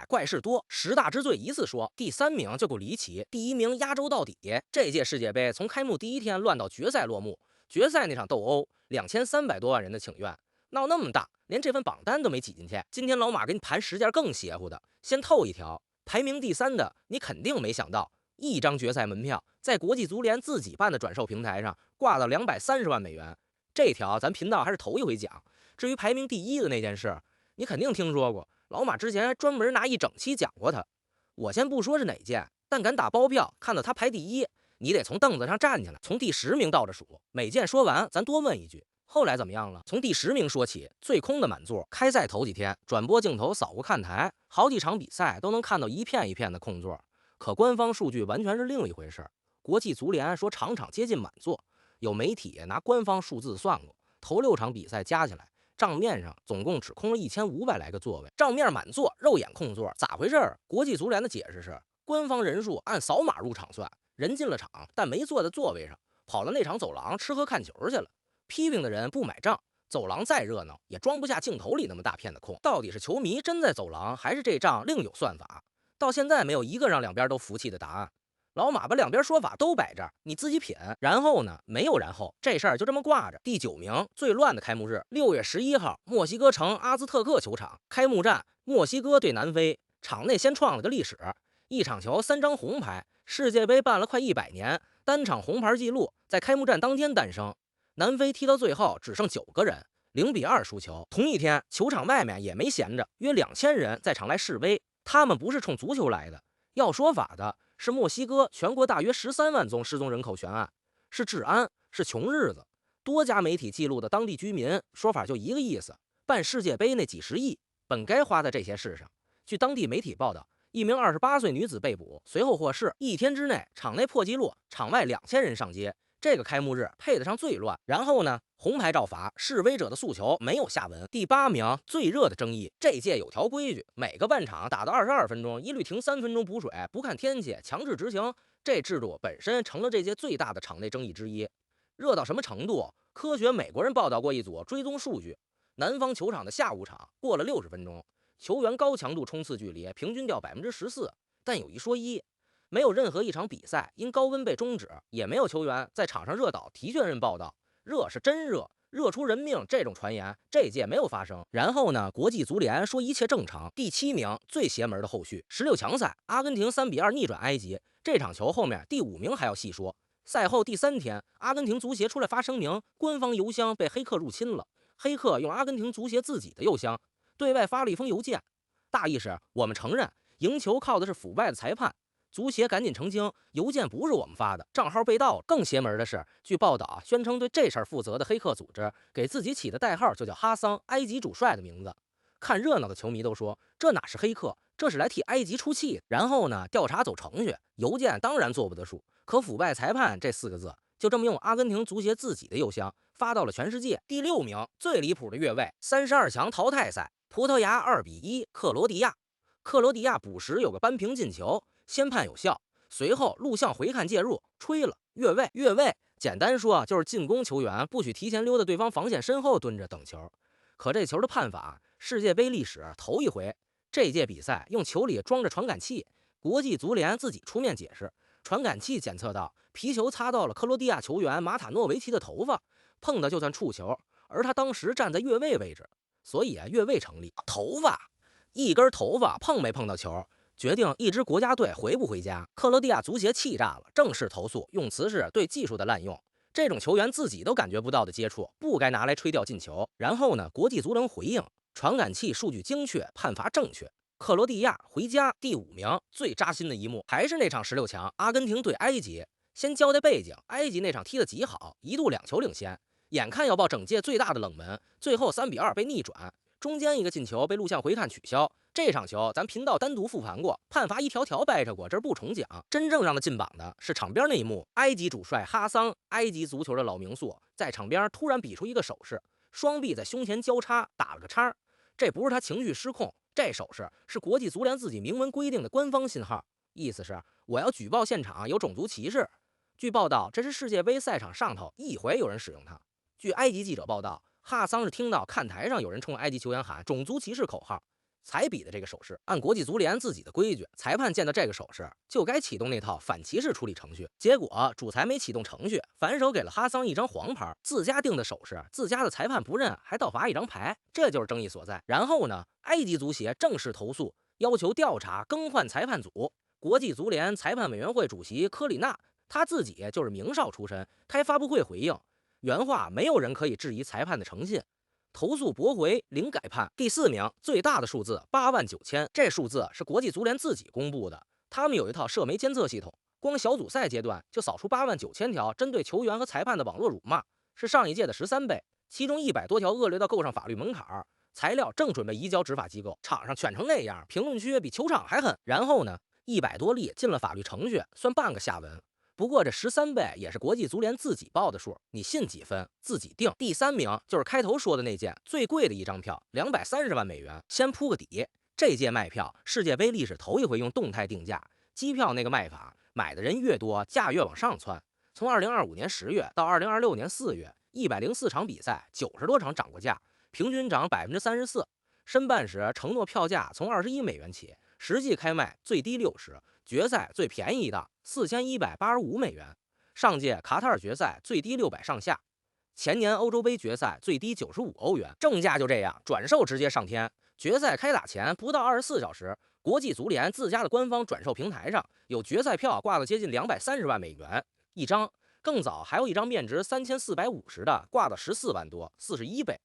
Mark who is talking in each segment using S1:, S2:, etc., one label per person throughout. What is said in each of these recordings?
S1: 怪事多，10大之最一次说。第3名就够离奇，第1名压轴到底。这届世界杯从开幕第1天乱到决赛落幕，决赛那场斗殴，2300多万人的请愿，闹那么大，连这份榜单都没挤进去。今天老马给你盘10件更邪乎的，先透一条，排名第3的，你肯定没想到，一张决赛门票在国际足联自己办的转售平台上挂到230万美元。这条咱频道还是头一回讲。至于排名第1的那件事，你肯定听说过，老马之前还专门拿一整期讲过它。我先不说是哪件，但敢打包票看到他排第1，你得从凳子上站起来，从第10名倒着数。每件说完，咱多问一句，后来怎么样了？从第10名说起，最空的满座。开赛头几天，转播镜头扫过看台，好几场比赛都能看到一片一片的空座，可官方数据完全是另一回事。国际足联说场场接近满座，有媒体拿官方数字算过，头6场比赛加起来，账面上总共只空了1500来个座位，账面满座，肉眼空座，咋回事？国际足联的解释是，官方人数按扫码入场算，人进了场，但没坐在座位上，跑到内场走廊吃喝看球去了。批评的人不买账，走廊再热闹也装不下镜头里那么大片的空。到底是球迷真在走廊，还是这账另有算法？到现在没有一个让两边都服气的答案。老马把两边说法都摆这儿，你自己品。然后呢？没有然后，这事儿就这么挂着。第9名，最乱的开幕日，6月11号，墨西哥城阿兹特克球场开幕战，墨西哥对南非，场内先创了个历史，一场球3张红牌。世界杯办了快100年，单场红牌记录在开幕战当天诞生。南非踢到最后只剩9个人，0-2输球。同一天，球场外面也没闲着，约2000人在场来示威，他们不是冲足球来的，要说法的是墨西哥全国大约13万宗失踪人口悬案，是治安，是穷日子。多家媒体记录的当地居民说法就一个意思，办世界杯那几十亿本该花在这些事上。据当地媒体报道，一名28岁女子被捕，随后获释，1天之内场内破纪录，场外2000人上街。这个开幕日配得上最乱。然后呢，红牌照罚，示威者的诉求没有下文。第8名，最热的争议，这届有条规矩，每个半场打到22分钟，一律停3分钟补水，不看天气，强制执行。这制度本身成了这届最大的场内争议之一。热到什么程度？科学美国人报道过一组追踪数据，南方球场的下午场过了60分钟，球员高强度冲刺距离平均掉14%，但有一说一，没有任何一场比赛因高温被终止，也没有球员在场上热倒。题卷人报道，热是真热，热出人命这种传言这届没有发生。然后呢，国际足联说一切正常。第7名，最邪门的后续，16强赛，阿根廷3-2逆转埃及。这场球后面第5名还要细说。赛后第3天，阿根廷足协出来发声明，官方邮箱被黑客入侵了，黑客用阿根廷足协自己的邮箱对外发了一封邮件，大意是我们承认赢球靠的是腐败的裁判。足协赶紧澄清，邮件不是我们发的，账号被盗了。更邪门的是，据报道宣称对这事儿负责的黑客组织给自己起的代号就叫哈桑，埃及主帅的名字。看热闹的球迷都说，这哪是黑客，这是来替埃及出气的。然后呢，调查走程序，邮件当然做不得数，可腐败裁判这4个字就这么用阿根廷足协自己的邮箱发到了全世界。第6名，最离谱的越位，32强淘汰赛，葡萄牙2-1克罗地亚。克罗地亚补时有个扳平进球，先判有效，随后录像回看介入，吹了越位。越位简单说就是进攻球员不许提前溜到对方防线身后蹲着等球。可这球的判法，世界杯历史头一回，这届比赛用球里装着传感器，国际足联自己出面解释，传感器检测到皮球擦到了克罗地亚球员马塔诺维奇的头发，碰的就算触球，而他当时站在越位位置，所以越位成立。头发一根头发碰没碰到球，决定一支国家队回不回家。克罗地亚足协气炸了，正式投诉，用词是对技术的滥用，这种球员自己都感觉不到的接触，不该拿来吹掉进球。然后呢，国际足联回应，传感器数据精确，判罚正确，克罗地亚回家。第5名，最扎心的一幕还是那场16强，阿根廷对埃及。先交代背景，埃及那场踢得极好，一度2球领先，眼看要爆整届最大的冷门，最后3-2被逆转。中间一个进球被录像回看取消，这场球咱频道单独复盘过，判罚一条条掰扯过，这儿不重讲。真正让他进榜的是场边那一幕，埃及主帅哈桑，埃及足球的老名宿，在场边突然比出一个手势，双臂在胸前交叉打了个叉，这不是他情绪失控，这手势是国际足联自己明文规定的官方信号，意思是我要举报现场有种族歧视。据报道，这是世界杯赛场上头一回有人使用它。据埃及记者报道，哈桑是听到看台上有人冲埃及球员喊种族歧视口号，才比的这个手势。按国际足联自己的规矩，裁判见到这个手势就该启动那套反歧视处理程序。结果主裁没启动程序，反手给了哈桑一张黄牌，自家定的手势，自家的裁判不认，还倒罚一张牌，这就是争议所在。然后呢，埃及足协正式投诉，要求调查更换裁判组。国际足联裁判委员会主席科里纳他自己就是名哨出身，开发布会回应，原话没有人可以质疑裁判的诚信。投诉驳回，零改判。第4名，最大的数字89000，这数字是国际足联自己公布的。他们有一套社媒监测系统，光小组赛阶段就扫出89000条针对球员和裁判的网络辱骂，是上一届的13倍。其中100多条恶劣到够上法律门槛，材料正准备移交执法机构。场上卷成那样，评论区比球场还狠。然后呢，100多例进了法律程序，算半个下文。不过这13倍也是国际足联自己报的数，你信几分自己定。第3名就是开头说的那件最贵的一张票，230万美元。先铺个底，这届卖票世界杯历史头一回用动态定价，机票那个卖法，买的人越多，价越往上窜。从2025年10月到2026年4月，104场比赛，90多场涨过价，平均涨34%。申办时承诺票价从21美元起，实际开卖最低60。决赛最便宜一档4185美元，上届卡塔尔决赛最低600上下，前年欧洲杯决赛最低95欧元，正价就这样，转售直接上天。决赛开打前不到24小时，国际足联自家的官方转售平台上有决赛票挂了接近230万美元一张，更早还有一张面值3450的挂到14万多，41倍。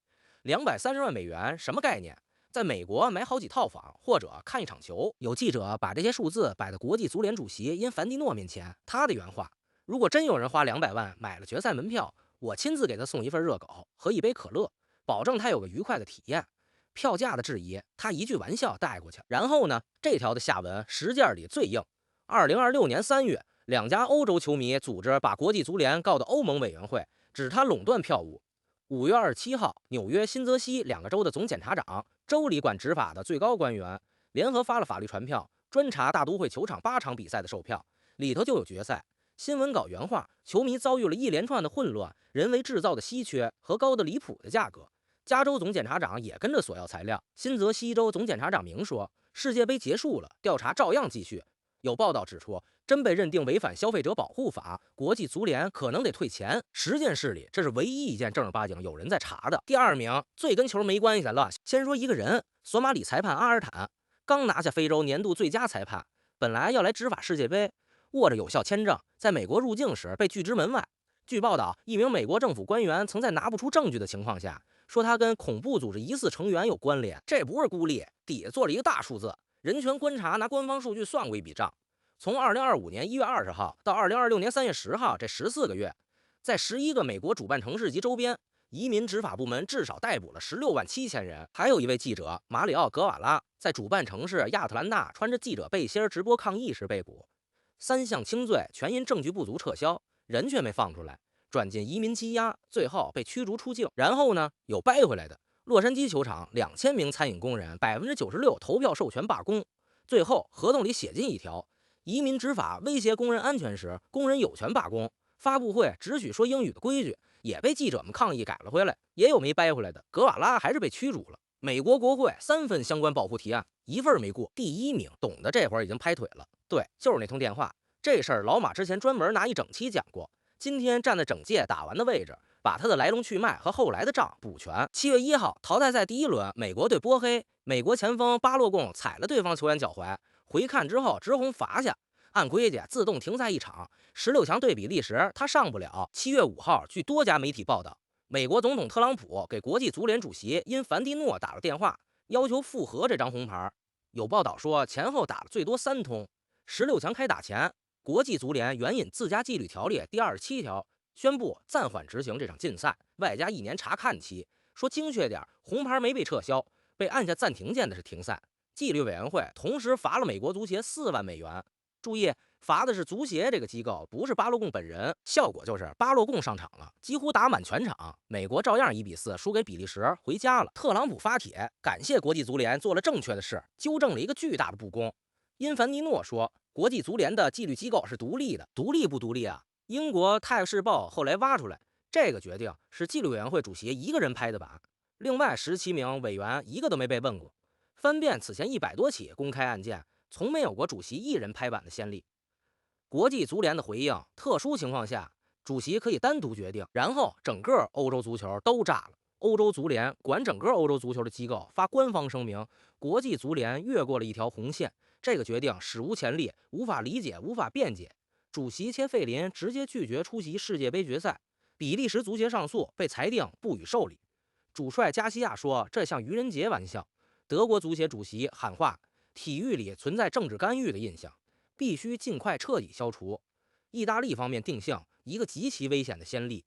S1: 230万美元什么概念？在美国买好几套房或者看一场球。有记者把这些数字摆到国际足联主席因凡蒂诺面前，他的原话：如果真有人花200万买了决赛门票，我亲自给他送一份热狗和一杯可乐，保证他有个愉快的体验。票价的质疑，他一句玩笑带过去。然后呢，这条的下文10件里最硬。2026年3月，2家欧洲球迷组织把国际足联告到欧盟委员会，指他垄断票务。5月27号，纽约、新泽西2个州的总检察长，州里管执法的最高官员，联合发了法律传票，专查大都会球场8场比赛的售票，里头就有决赛。新闻稿原话：球迷遭遇了一连串的混乱，人为制造的稀缺和高得离谱的价格。加州总检察长也跟着索要材料。新泽西州总检察长明说，世界杯结束了，调查照样继续。有报道指出，真被认定违反消费者保护法，国际足联可能得退钱。10件事里，这是唯一一件正儿八经有人在查的。第2名，最跟球没关系的了。先说一个人，索马里裁判阿尔坦刚拿下非洲年度最佳裁判，本来要来执法世界杯，握着有效签证，在美国入境时被拒之门外。据报道，一名美国政府官员曾在拿不出证据的情况下，说他跟恐怖组织疑似成员有关联。这不是孤立，底下做了一个大数字。人权观察拿官方数据算过一笔账，从2025年1月20号到2026年3月10号这14个月，在11个美国主办城市及周边，移民执法部门至少逮捕了16.7万人。还有一位记者马里奥·格瓦拉在主办城市亚特兰大穿着记者背心直播抗议时被捕，3项轻罪全因证据不足撤销，人却没放出来，转进移民羁押，最后被驱逐出境。然后呢，有掰回来的。洛杉矶球场2000名餐饮工人96%投票授权罢工，最后合同里写进一条，移民执法威胁工人安全时，工人有权罢工。发布会只许说英语的规矩也被记者们抗议改了回来，也有没掰回来的。格瓦拉还是被驱逐了。美国国会3份相关保护提案，1份没过。第1名，懂得这会儿已经拍腿了，对，就是那通电话。这事儿老马之前专门拿一整期讲过，今天站在整届打完的位置，把他的来龙去脉和后来的账补全。7月1号，淘汰赛第1轮，美国对波黑，美国前锋巴洛贡踩了对方球员脚踝，回看之后直红罚下，按规矩自动停赛1场。16强对比历时，他上不了。7月5号，据多家媒体报道，美国总统特朗普给国际足联主席因凡蒂诺打了电话，要求复核这张红牌。有报道说前后打了最多3通。16强开打前，国际足联援引自家纪律条例第27条，宣布暂缓执行这场禁赛，外加1年查看期。说精确点，红牌没被撤销，被按下暂停键的是停赛。纪律委员会同时罚了美国足协4万美元。注意，罚的是足协这个机构，不是巴洛贡本人。效果就是巴洛贡上场了，几乎打满全场，美国照样1比4输给比利时，回家了。特朗普发帖感谢国际足联做了正确的事，纠正了一个巨大的不公。因凡蒂诺说，国际足联的纪律机构是独立的，独立不独立啊？英国《泰晤士报》后来挖出来，这个决定是纪律委员会主席一个人拍的板，另外17名委员一个都没被问过。翻遍此前100多起公开案件，从没有过主席一人拍板的先例。国际足联的回应：特殊情况下，主席可以单独决定。然后整个欧洲足球都炸了。欧洲足联管整个欧洲足球的机构发官方声明：国际足联越过了一条红线，这个决定史无前例，无法理解，无法辩解。主席切费林直接拒绝出席世界杯决赛，比利时足协上诉被裁定不予受理。主帅加西亚说这像愚人节玩笑。德国足协主席喊话：体育里存在政治干预的印象，必须尽快彻底消除。意大利方面定性一个极其危险的先例。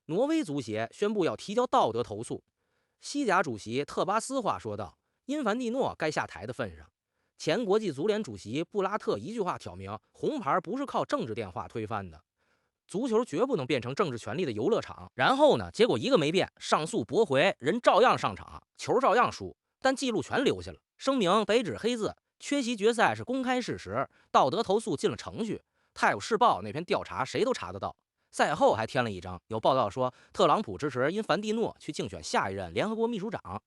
S1: 挪威足协宣布要提交道德投诉。西甲主席特巴斯话说道：因凡蒂诺该下台的份上。前国际足联主席布拉特一句话挑明，红牌不是靠政治电话推翻的。足球绝不能变成政治权力的游乐场。然后呢，结果一个没变，上诉驳回，人照样上场，球照样输，但记录全留下了。声明白纸黑字，缺席决赛是公开事实，道德投诉进了程序。泰晤士报那篇调查谁都查得到。赛后还添了一张，有报道说特朗普支持因凡蒂诺去竞选下一任联合国秘书长。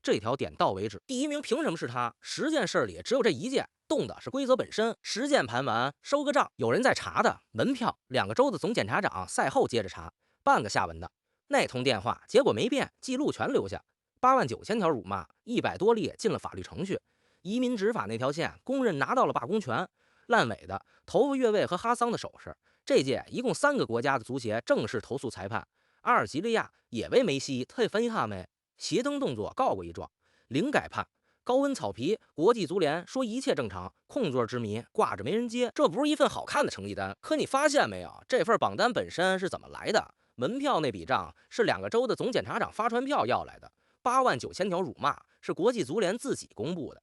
S1: 这条点到为止，第一名凭什么是他？10件事里只有这一件动的是规则本身。10件盘完收个账，有人在查的门票，2个州的总检察长赛后接着查，半个下文的。那通电话结果没变，记录全留下。89000条辱骂，100多例进了法律程序。移民执法那条线公认拿到了罢工权。烂尾的头发越位和哈桑的手势。这届一共3个国家的足协正式投诉裁判。阿尔及利亚也为梅西退分他们协登动作告过一状，零改判。高温草皮，国际足联说一切正常，空座之谜挂着没人接，这不是一份好看的成绩单。可你发现没有，这份榜单本身是怎么来的？门票那笔账是2个州的总检察长发传票要来的，89000条辱骂是国际足联自己公布的。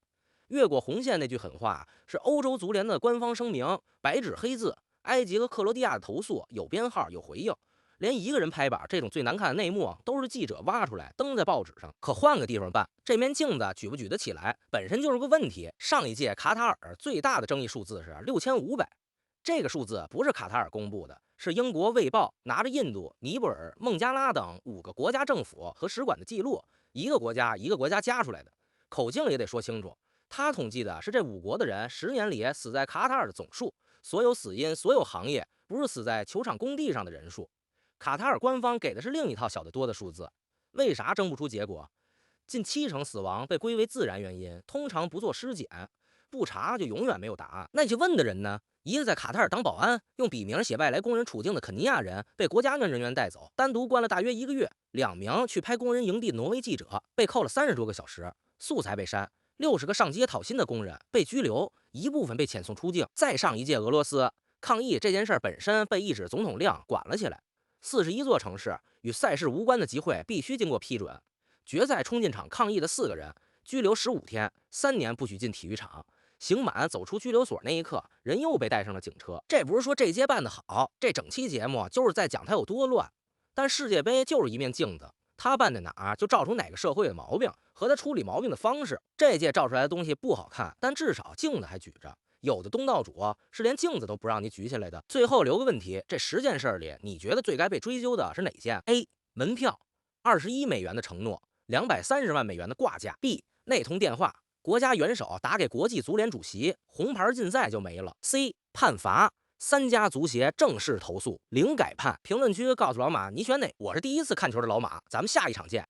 S1: 越过红线那句狠话是欧洲足联的官方声明，白纸黑字。埃及和克罗地亚的投诉有编号有回应，连一个人拍板，这种最难看的内幕都是记者挖出来登在报纸上。可换个地方办，这面镜子举不举得起来，本身就是个问题。上一届卡塔尔最大的争议数字是6500，这个数字不是卡塔尔公布的，是英国卫报拿着印度、尼泊尔、孟加拉等5个国家政府和使馆的记录，一个国家一个国家加出来的，口径也得说清楚。他统计的是这5国的人10年里死在卡塔尔的总数。所有死因，所有行业，不是死在球场工地上的人数。卡塔尔官方给的是另一套小得多的数字，为啥争不出结果？近70%死亡被归为自然原因，通常不做尸检，不查就永远没有答案。那你去问的人呢？一个在卡塔尔当保安，用笔名写外来工人处境的肯尼亚人被国家安全人员带走，单独关了大约1个月。2名去拍工人营地的挪威记者被扣了30多个小时，素材被删。60个上街讨薪的工人被拘留，一部分被遣送出境。再上一届俄罗斯抗议这件事本身被一纸总统令管了起来。41座城市与赛事无关的集会必须经过批准。决赛冲进场抗议的4个人拘留15天，3年不许进体育场。刑满走出拘留所那一刻，人又被带上了警车。这不是说这届办得好，这整期节目就是在讲它有多乱。但世界杯就是一面镜子。他办在哪儿，就照出哪个社会的毛病和他处理毛病的方式。这届照出来的东西不好看，但至少镜子还举着。有的东道主是连镜子都不让你举起来的。最后留个问题，这10件事里，你觉得最该被追究的是哪件 ？A. 门票，21美元的承诺，230万美元的挂价。B. 那通电话，国家元首打给国际足联主席，红牌禁赛就没了。C. 判罚。3家足协正式投诉，零改判。评论区告诉老马你选哪？我是第一次看球的老马，咱们下一场见。